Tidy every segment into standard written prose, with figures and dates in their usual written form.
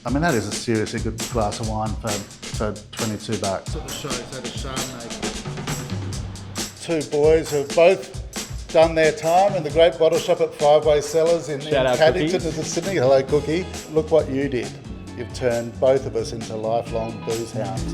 I mean, that is a seriously good glass of wine for 22 bucks. At the shows, had a Chardonnay. Two boys who have both done their time in the great bottle shop at Five Way Cellars in Paddington to Sydney. Hello, Cookie. Look what you did. You've turned both of us into lifelong booze hounds.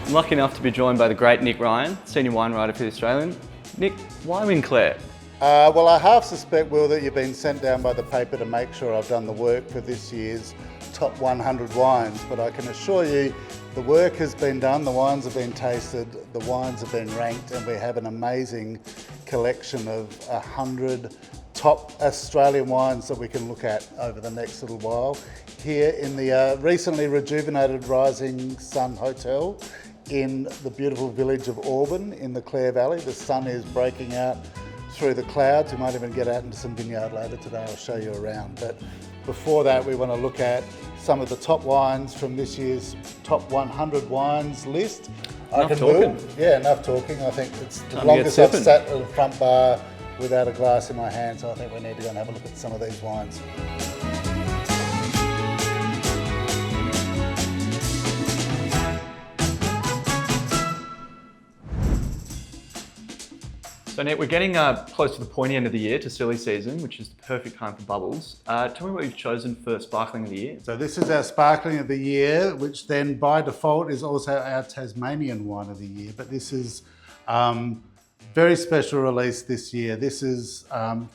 I'm lucky enough to be joined by the great Nick Ryan, senior wine writer for The Australian. Nick, why win Clare? Well, I half suspect, Will, that you've been sent down by the paper to make sure I've done the work for this year's top 100 wines, but I can assure you the work has been done, the wines have been tasted, the wines have been ranked, and we have an amazing collection of 100 top Australian wines that we can look at over the next little while here in the recently rejuvenated Rising Sun Hotel in the beautiful village of Auburn in the Clare Valley. The sun is breaking out through the clouds. We might even get out into some vineyard later today. I'll show you around. But before that, we want to look at some of the top wines from this year's top 100 wines list. Enough talking. Yeah, enough talking. I think it's the longest I've sat at the front bar without a glass in my hand, so I think we need to go and have a look at some of these wines. So Nick, we're getting close to the pointy end of the year, to silly season, which is the perfect time for bubbles. Tell me what you've chosen for Sparkling of the Year. So this is our Sparkling of the Year, which then by default is also our Tasmanian Wine of the Year. But this is very special release this year. This is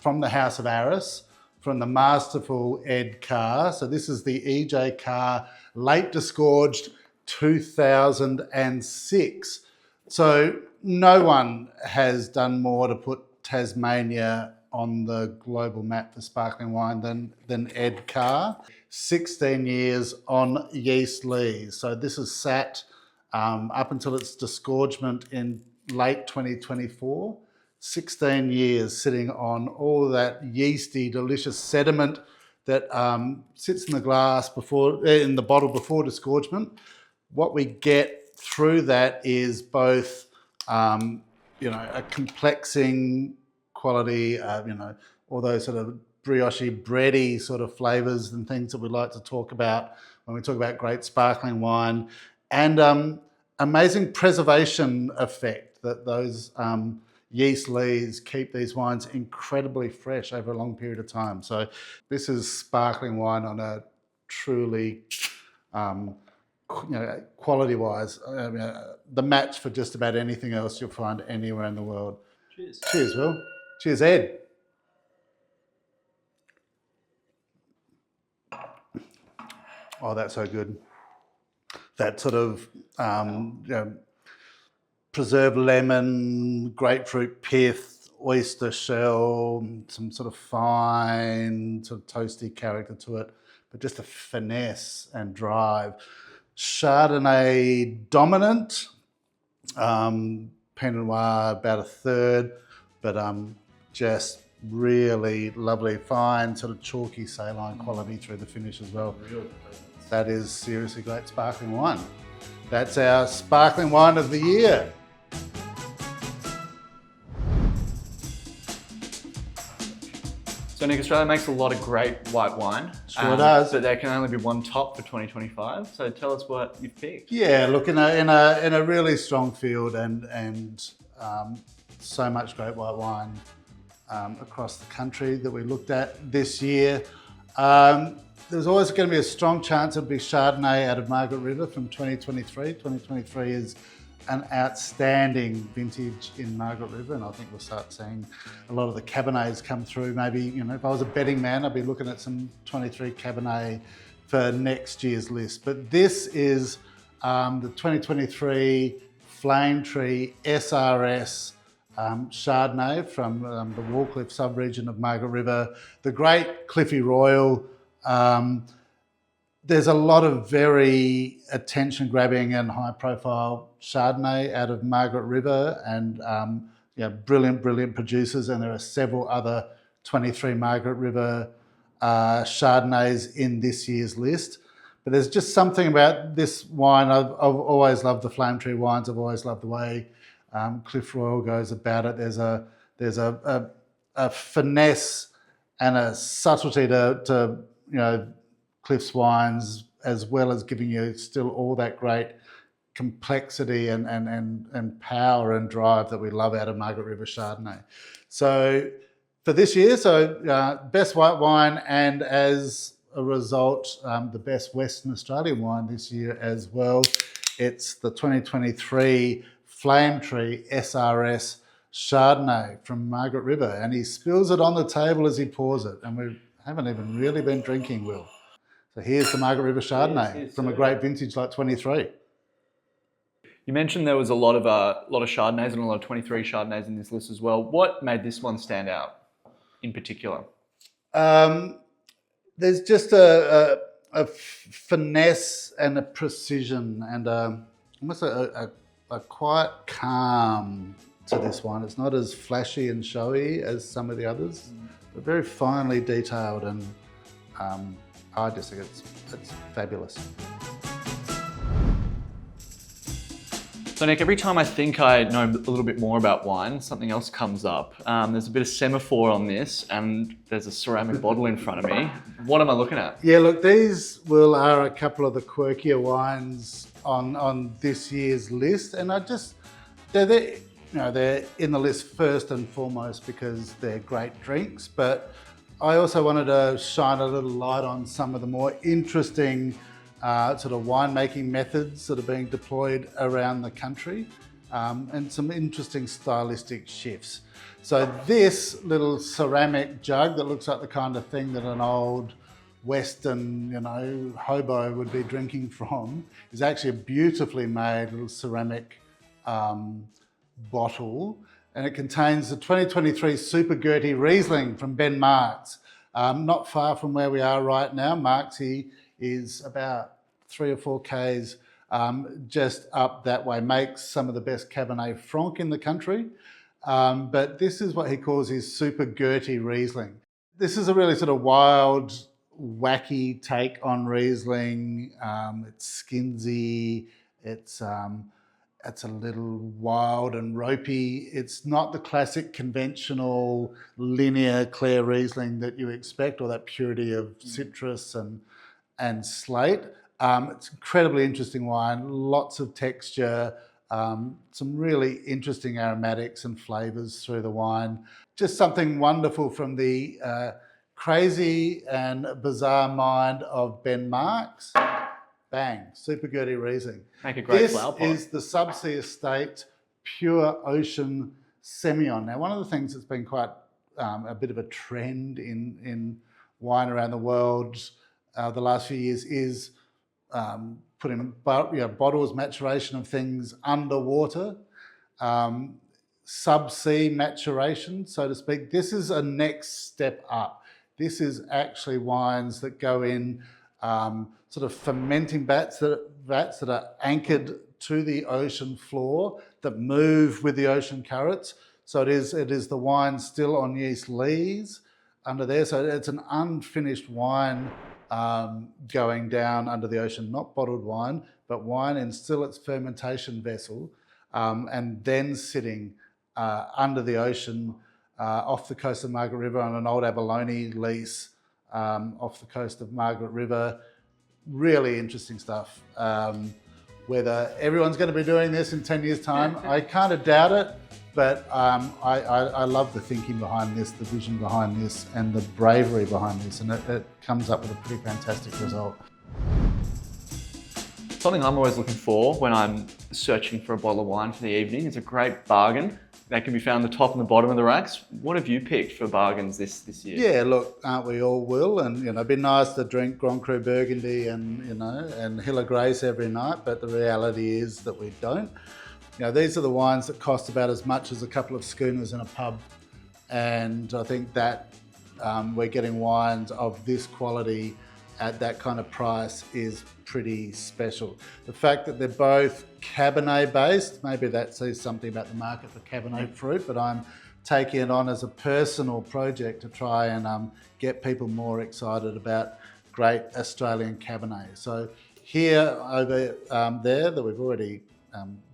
from the House of Arras, from the masterful Ed Carr. So this is the E.J. Carr Late Disgorged 2006. So no one has done more to put Tasmania on the global map for sparkling wine than Ed Carr. 16 years on yeast lees. So this is sat up until its disgorgement in late 2024. 16 years sitting on all that yeasty, delicious sediment that sits in the glass in the bottle before disgorgement. What we get through that is both a complexing quality, all those sort of brioche bready sort of flavours and things that we like to talk about when we talk about great sparkling wine, and amazing preservation effect that those yeast lees keep these wines incredibly fresh over a long period of time. So this is sparkling wine on a truly quality-wise, the match for just about anything else you'll find anywhere in the world. Cheers. Cheers, Will. Cheers, Ed. Oh, that's so good. That sort of preserved lemon, grapefruit pith, oyster shell, some sort of fine, sort of toasty character to it, but just a finesse and drive. Chardonnay dominant, Pinot Noir about a third, but just really lovely, fine, sort of chalky saline quality through the finish as well. That is seriously great sparkling wine. That's our Sparkling Wine of the Year. So Nick, Australia makes a lot of great white wine. Sure does. But there can only be one top for 2025. So tell us what you've picked. Yeah, look, in a really strong field and so much great white wine across the country that we looked at this year. There's always going to be a strong chance it'll be Chardonnay out of Margaret River from 2023. 2023 is an outstanding vintage in Margaret River, and I think we'll start seeing a lot of the Cabernets come through. Maybe, if I was a betting man, I'd be looking at some 23 Cabernet for next year's list. But this is the 2023 Flame Tree SRS Chardonnay from the Wallcliffe sub-region of Margaret River. The great Cliffy Royal. There's a lot of very attention-grabbing and high-profile Chardonnay out of Margaret River, and brilliant producers. And there are several other 23 Margaret River Chardonnays in this year's list. But there's just something about this wine. I've always loved the Flame Tree wines. I've always loved the way Cliff Royal goes about it. There's a finesse and a subtlety to Cliff's wines, as well as giving you still all that great complexity and power and drive that we love out of Margaret River Chardonnay. So for this year, best white wine, and as a result, the best Western Australian wine this year as well. It's the 2023 Flame Tree SRS Chardonnay from Margaret River, and he spills it on the table as he pours it, and we haven't even really been drinking, Will. So here's the Margaret River Chardonnay from a great vintage like 23. You mentioned there was a lot of Chardonnays and a lot of 23 Chardonnays in this list as well. What made this one stand out in particular? There's just a finesse and a precision and almost a quiet calm to this wine. It's not as flashy and showy as some of the others, but very finely detailed, and I just think it's fabulous. So Nick, every time I think I know a little bit more about wine, something else comes up. There's a bit of semaphore on this, and there's a ceramic bottle in front of me. What am I looking at? Yeah, look, these are a couple of the quirkier wines on this year's list, and they're in the list first and foremost because they're great drinks, but I also wanted to shine a little light on some of the more interesting sort of winemaking methods that are being deployed around the country, and some interesting stylistic shifts. So this little ceramic jug that looks like the kind of thing that an old Western, hobo would be drinking from is actually a beautifully made little ceramic bottle, and it contains the 2023 Super Gertie Riesling from Ben Marks. Not far from where we are right now. Marksy is about 3 or 4 Ks just up that way, makes some of the best Cabernet Franc in the country. But this is what he calls his Super Gertie Riesling. This is a really sort of wild, wacky take on Riesling. It's skinsy, it's a little wild and ropey. It's not the classic conventional linear clear Riesling that you expect, or that purity of citrus and slate. It's incredibly interesting wine, lots of texture, some really interesting aromatics and flavors through the wine. Just something wonderful from the crazy and bizarre mind of Ben Marks. Bang, Super Gertie Riesling. Make a great flower pot. This is the Subsea Estate Pure Ocean Semillon. Now, one of the things that's been quite a bit of a trend in wine around the world the last few years is putting bottles, maturation of things underwater, subsea maturation, so to speak. This is a next step up. This is actually wines that go in sort of fermenting vats that are anchored to the ocean floor, that move with the ocean currents. So it is the wine still on yeast lees under there. So it's an unfinished wine going down under the ocean, not bottled wine, but wine in still its fermentation vessel, and then sitting under the ocean off the coast of Margaret River on an old abalone lease off the coast of Margaret River. Really interesting stuff. Whether everyone's going to be doing this in 10 years' time, I kind of doubt it, but I love the thinking behind this, the vision behind this, and the bravery behind this, and it comes up with a pretty fantastic result. Something I'm always looking for when I'm searching for a bottle of wine for the evening is a great bargain. That can be found at the top and the bottom of the racks. What have you picked for bargains this year? Yeah, look, aren't we all, Will? And it'd be nice to drink Grand Cru Burgundy and Hill of Grace every night, but the reality is that we don't. These are the wines that cost about as much as a couple of schooners in a pub, and I think that we're getting wines of this quality at that kind of price is pretty special. The fact that they're both Cabernet based, maybe that says something about the market for Cabernet fruit, but I'm taking it on as a personal project to try and get people more excited about great Australian Cabernet. So here over there that we've already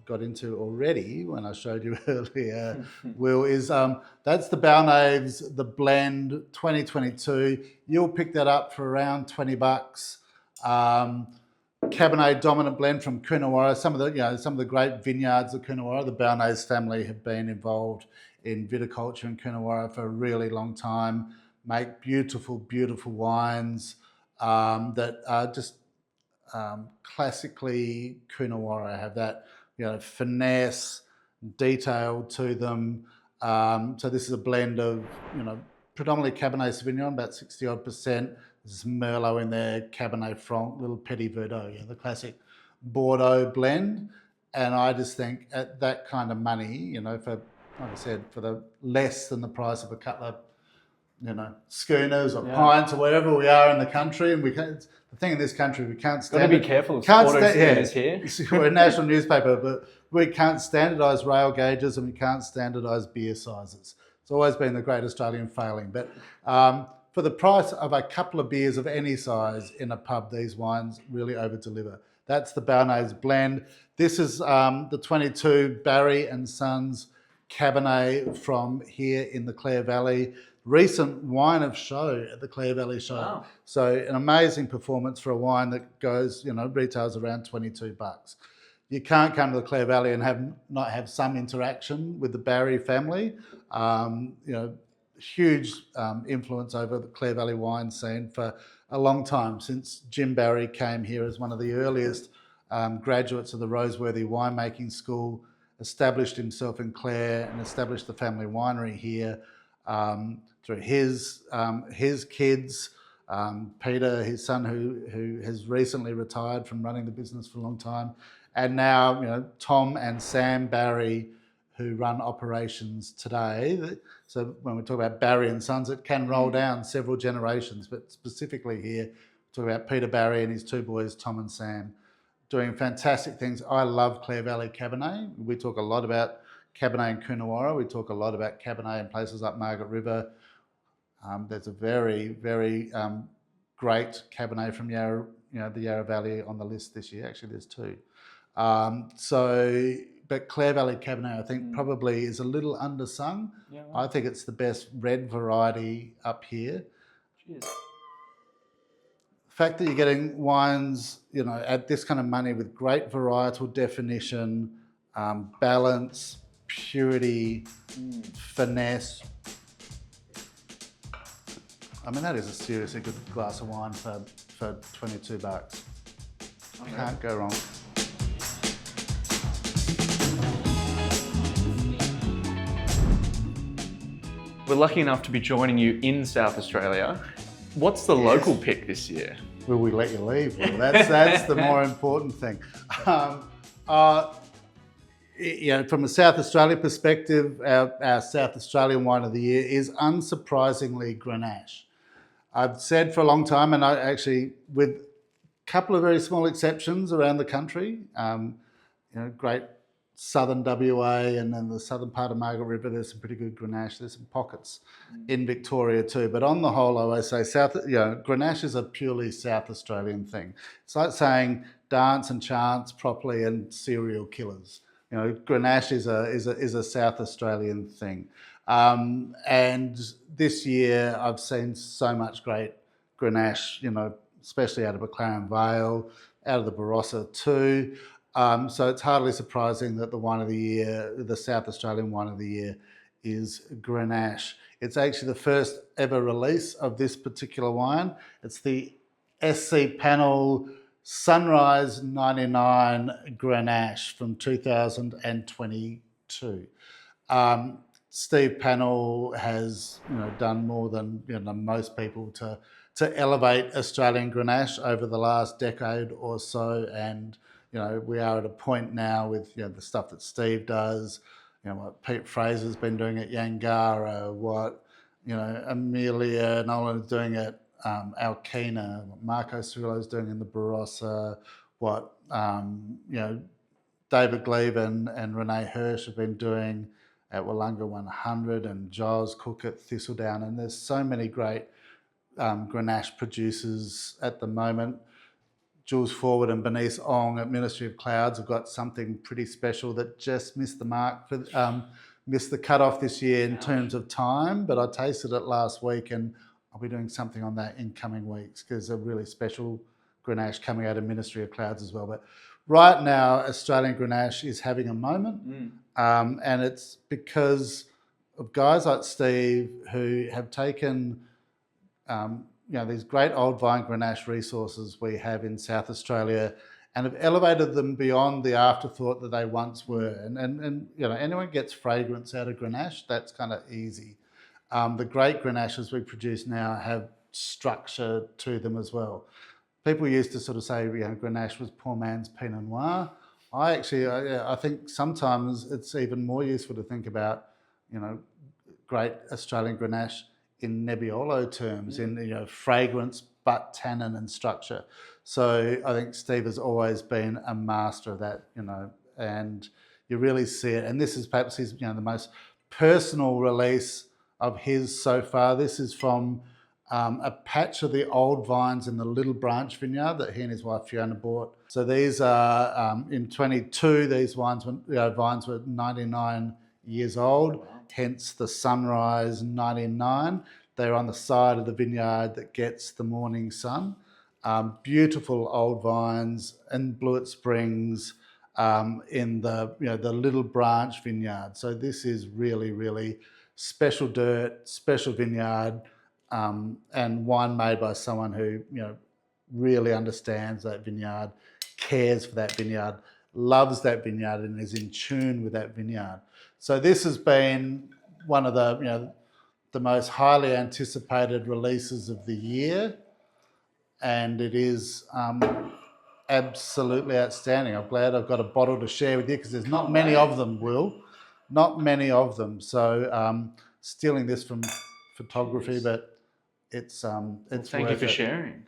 got into already when I showed you earlier, Will, is that's the Balnaves, the blend 2022. You'll pick that up for around $20. Cabernet dominant blend from Coonawarra. Some of the great vineyards of Coonawarra. The Balnaves family have been involved in viticulture in Coonawarra for a really long time. Make beautiful, beautiful wines that are just classically Coonawarra, have that finesse, detail to them. So this is a blend of predominantly Cabernet Sauvignon, about 60 odd percent. There's some Merlot in there, Cabernet Franc, little Petit Verdot, the classic Bordeaux blend. And I just think at that kind of money, for, like I said, for the less than the price of a couple of schooners or pints or wherever we are in the country, and we can't. The thing in this country, we can't stand. Got to be careful of auto schooners here. We're a national newspaper, but we can't standardise rail gauges and we can't standardise beer sizes. It's always been the great Australian failing. But for the price of a couple of beers of any size in a pub, these wines really over-deliver. That's the Balnaves blend. This is the 22 Barry and Sons Cabernet from here in the Clare Valley. Recent wine of show at the Clare Valley Show. Wow. So an amazing performance for a wine that goes, retails around $22. You can't come to the Clare Valley and not have some interaction with the Barry family. Huge influence over the Clare Valley wine scene for a long time, since Jim Barry came here as one of the earliest graduates of the Roseworthy winemaking school, established himself in Clare and established the family winery here. Through his kids, Peter, his son, who has recently retired from running the business for a long time, and now Tom and Sam Barry, who run operations today. So when we talk about Barry and Sons, it can roll down several generations, but specifically here, we talk about Peter Barry and his two boys, Tom and Sam, doing fantastic things. I love Clare Valley Cabernet. We talk a lot about Cabernet in Coonawarra. We talk a lot about Cabernet in places like Margaret River. There's a very, very great Cabernet from the Yarra Valley on the list this year. Actually, there's two. But Clare Valley Cabernet, I think, probably is a little undersung. Yeah, right. I think it's the best red variety up here. Cheers. The fact that you're getting wines, at this kind of money with great varietal definition, balance, purity, finesse. I mean, that is a seriously good glass of wine for $22. Can't go wrong. We're lucky enough to be joining you in South Australia. What's the local pick this year? Will we let you leave? Well, that's the more important thing. From a South Australia perspective, our South Australian wine of the year is unsurprisingly Grenache. I've said for a long time, and I actually, with a couple of very small exceptions around the country, great southern WA and then the southern part of Margaret River, there's some pretty good Grenache. There's some pockets in Victoria too. But on the whole, I always say Grenache is a purely South Australian thing. It's like saying dance and chants properly and serial killers. Grenache is a South Australian thing. And this year I've seen so much great Grenache, especially out of McLaren Vale, out of the Barossa too. So it's hardly surprising that the wine of the year, the South Australian wine of the year, is Grenache. It's actually the first ever release of this particular wine. It's the SC Panel Sunrise 99 Grenache from 2022. Steve Pannell has done more than most people to elevate Australian Grenache over the last decade or so, and we are at a point now with the stuff that Steve does, what Pete Fraser's been doing at Yangara, what Amelia Nolan is doing at Alkena, what Marco Cirillo's doing in the Barossa, what David Gleave and Renee Hirsch have been doing at Wollonga 100, and Giles Cook at Thistledown, and there's so many great Grenache producers at the moment. Jules Forward and Bernice Ong at Ministry of Clouds have got something pretty special that just missed the mark for missed the cutoff this year in terms of time. But I tasted it last week, and I'll be doing something on that in coming weeks because a really special Grenache coming out of Ministry of Clouds as well. But right now, Australian Grenache is having a moment, and it's because of guys like Steve who have taken these great old vine Grenache resources we have in South Australia and have elevated them beyond the afterthought that they once were. And anyone gets fragrance out of Grenache, that's kind of easy. The great Grenaches we produce now have structure to them as well. People used to sort of say, Grenache was poor man's Pinot Noir. I think sometimes it's even more useful to think about, great Australian Grenache in Nebbiolo terms, in fragrance, but tannin and structure. So I think Steve has always been a master of that, and you really see it. And this is perhaps his, the most personal release of his so far. This is from a patch of the old vines in the Little Branch vineyard that he and his wife Fiona bought. So these are in 22. These vines were 99 years old. Hence the Sunrise 99. They're on the side of the vineyard that gets the morning sun. Beautiful old vines in Blewett Springs in the Little Branch vineyard. So this is really, really special dirt, special vineyard, and wine made by someone who really understands that vineyard, cares for that vineyard, loves that vineyard, and is in tune with that vineyard. So this has been one of the most highly anticipated releases of the year, and it is absolutely outstanding. I'm glad I've got a bottle to share with you because there's not many of them, Will. Not many of them. So stealing this from photography, but it's thank you for sharing.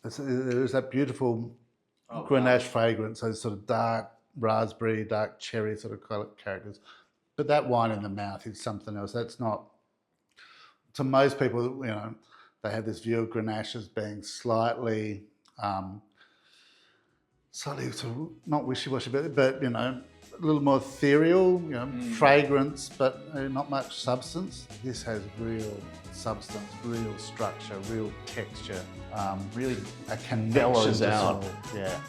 There's that beautiful Grenache fragrance, those sort of dark raspberry, dark cherry sort of characters. But that wine in the mouth is something else. That's not, to most people, they have this view of Grenache as being slightly sort of not wishy-washy, but a little more ethereal, fragrance, but not much substance. This has real substance, real structure, real texture, Really a connection bellows out. Yeah.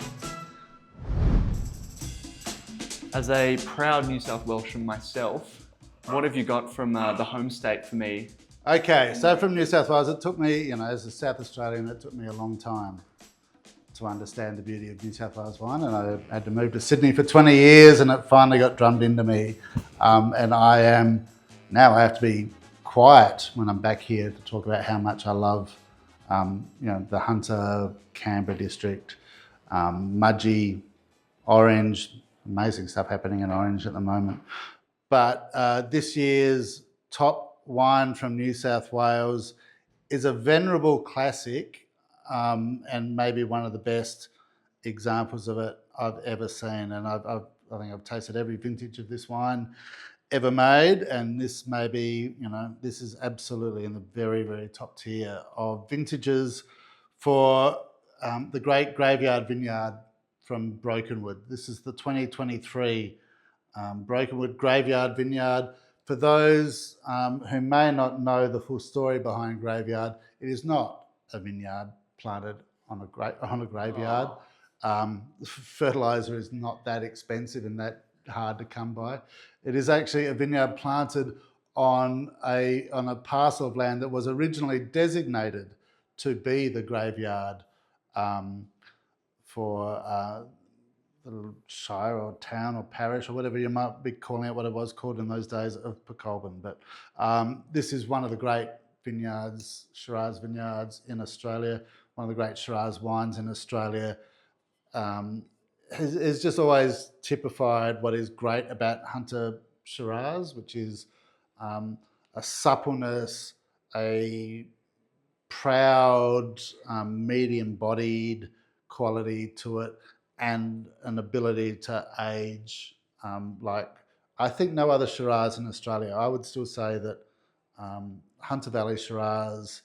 As a proud New South Welshman myself, what have you got from the home state for me? Okay, so from New South Wales, it took me, as a South Australian, it took me a long time to understand the beauty of New South Wales wine, and I had to move to Sydney for 20 years, and it finally got drummed into me. And I have to be quiet when I'm back here to talk about how much I love, the Hunter, Canberra district, Mudgee, Orange, amazing stuff happening in Orange at the moment. But this year's top wine from New South Wales is a venerable classic, and maybe one of the best examples of it I've ever seen. And I think I've tasted every vintage of this wine ever made, and this may be, this is absolutely in the very, very top tier of vintages for the great Graveyard Vineyard from Brokenwood. This is the 2023 Brokenwood Graveyard Vineyard. For those who may not know the full story behind Graveyard, it is not a vineyard planted on a graveyard. Fertilizer is not that expensive and that hard to come by. It is actually a vineyard planted on a parcel of land that was originally designated to be the graveyard for the shire or town or parish or whatever you might be calling it, what it was called in those days of Pecolbin. But this is one of the great vineyards, Shiraz vineyards in Australia, one of the great Shiraz wines in Australia. Has just always typified what is great about Hunter Shiraz, which is a suppleness, a proud, medium-bodied quality to it, and an ability to age like I think no other Shiraz in Australia. I would still say that Hunter Valley Shiraz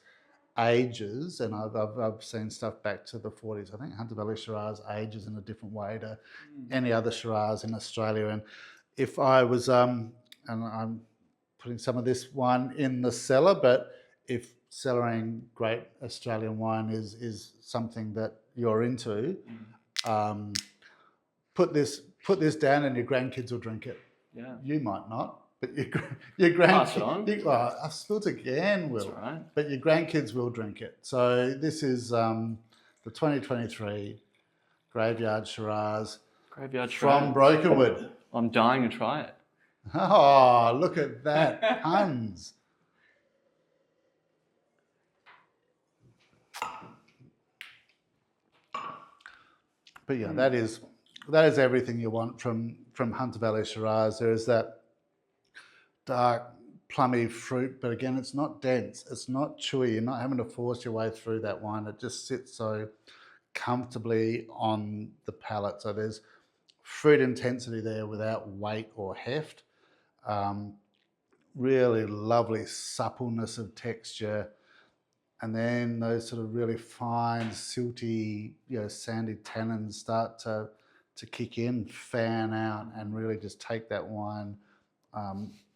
ages, and I've seen stuff back to the 40s. I think Hunter Valley Shiraz ages in a different way to any other Shiraz in Australia. And if I was, and I'm putting some of this wine in the cellar, but if cellaring great Australian wine is something that you're into, put this down and your grandkids will drink it. Yeah. You might not, but your Pass it on. grandkids. I spilled again, Will. That's right. But your grandkids will drink it. So this is the 2023 Graveyard Shiraz Graveyard from Shiraz. Brokenwood. I'm dying to try it. Oh, look at that, tons. But yeah, that is everything you want from Hunter Valley Shiraz. There is that dark, plummy fruit, but again, it's not dense. It's not chewy. You're not having to force your way through that wine. It just sits so comfortably on the palate. So there's fruit intensity there without weight or heft. Really lovely suppleness of texture. And then those sort of really fine, silty, sandy tannins start to kick in, fan out, and really just take that wine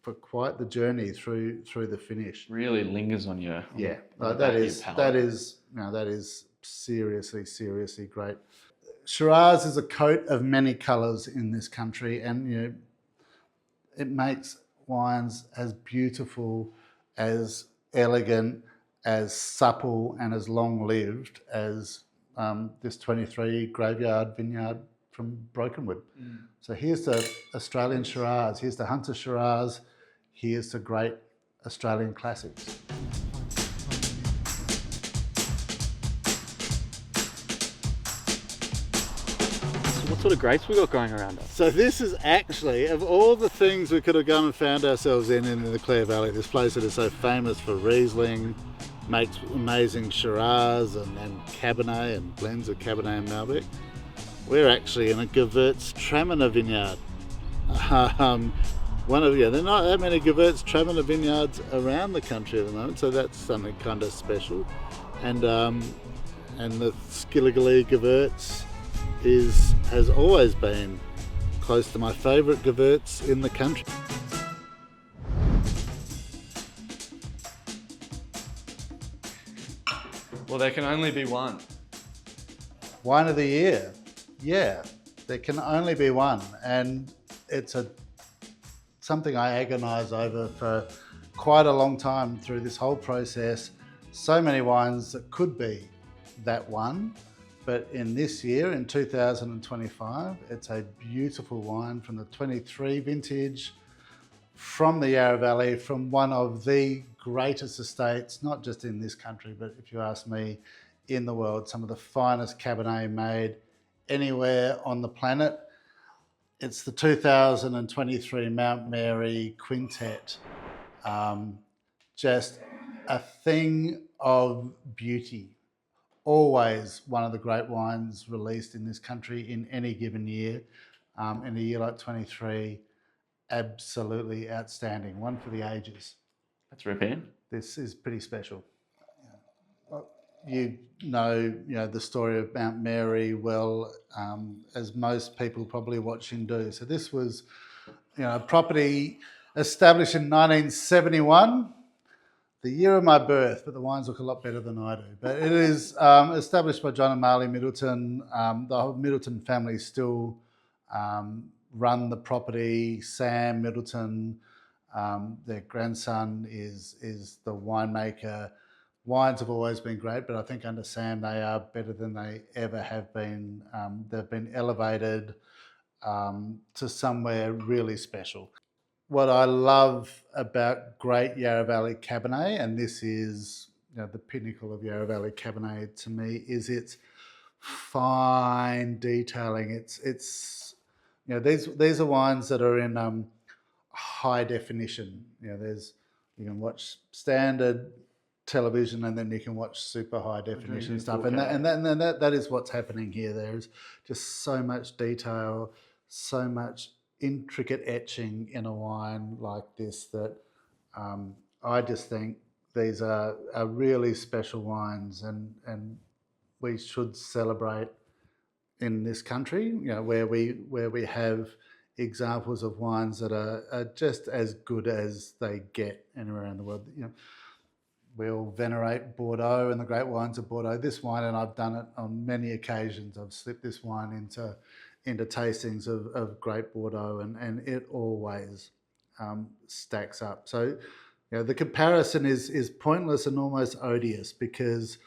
for quite the journey through the finish. Really lingers on you. Yeah, that is seriously great. Shiraz is a coat of many colours in this country, and it makes wines as beautiful, as elegant, as supple, and as long-lived as this 23 Graveyard Vineyard from Brokenwood. So here's the Australian Shiraz, here's the Hunter Shiraz, here's the great Australian classics. What sort of grapes we got going around us? So this is actually, of all the things we could have gone and found ourselves in the Clare Valley, this place that is so famous for Riesling, makes amazing Shiraz and Cabernet and blends of Cabernet and Malbec. We're actually in a Gewürztraminer vineyard. There are not that many Gewürztraminer vineyards around the country at the moment, so that's something kind of special. And the Skilligalee Gewürz has always been close to my favourite Gewürz in the country. Well, there can only be one. Wine of the year. Yeah, there can only be one. And it's something I agonise over for quite a long time through this whole process. So many wines that could be that one. But in this year, in 2025, it's a beautiful wine from the 23 vintage, from the Yarra Valley, from one of the greatest estates, not just in this country, but if you ask me, in the world, some of the finest Cabernet made anywhere on the planet. It's the 2023 Mount Mary Quintet. Just a thing of beauty. Always one of the great wines released in this country in any given year. In a year like 23, absolutely outstanding. One for the ages. Let's rip in. This is pretty special. You know the story of Mount Mary well, as most people probably watching do. So this was, a property established in 1971, the year of my birth, but the wines look a lot better than I do. But it is established by John and Marley Middleton. The whole Middleton family still run the property. Sam Middleton, their grandson, is the winemaker. Wines have always been great, but I think under Sam they are better than they ever have been. They've been elevated to somewhere really special. What I love about great Yarra Valley Cabernet, and this is the pinnacle of Yarra Valley Cabernet to me, is its fine detailing. It's these are wines that are in high definition. You can watch standard television and then you can watch super high definition stuff, and that is what's happening here. There's just so much detail, so much intricate etching in a wine like this that I just think these are really special wines, and we should celebrate in this country, you know, where we have examples of wines that are just as good as they get anywhere around the world. You know, we all venerate Bordeaux and the great wines of Bordeaux. This wine, and I've done it on many occasions, I've slipped this wine into tastings of great Bordeaux, and it always stacks up. So, you know, the comparison is pointless and almost odious, because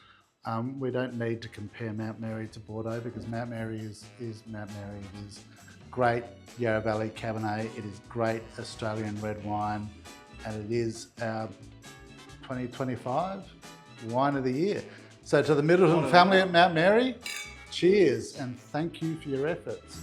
we don't need to compare Mount Mary to Bordeaux, because Mount Mary is Mount Mary. It is great Yarra Valley Cabernet. It is great Australian red wine, and it is our 2025 Wine of the Year. So to the Middleton family at Mount Mary, cheers and thank you for your efforts.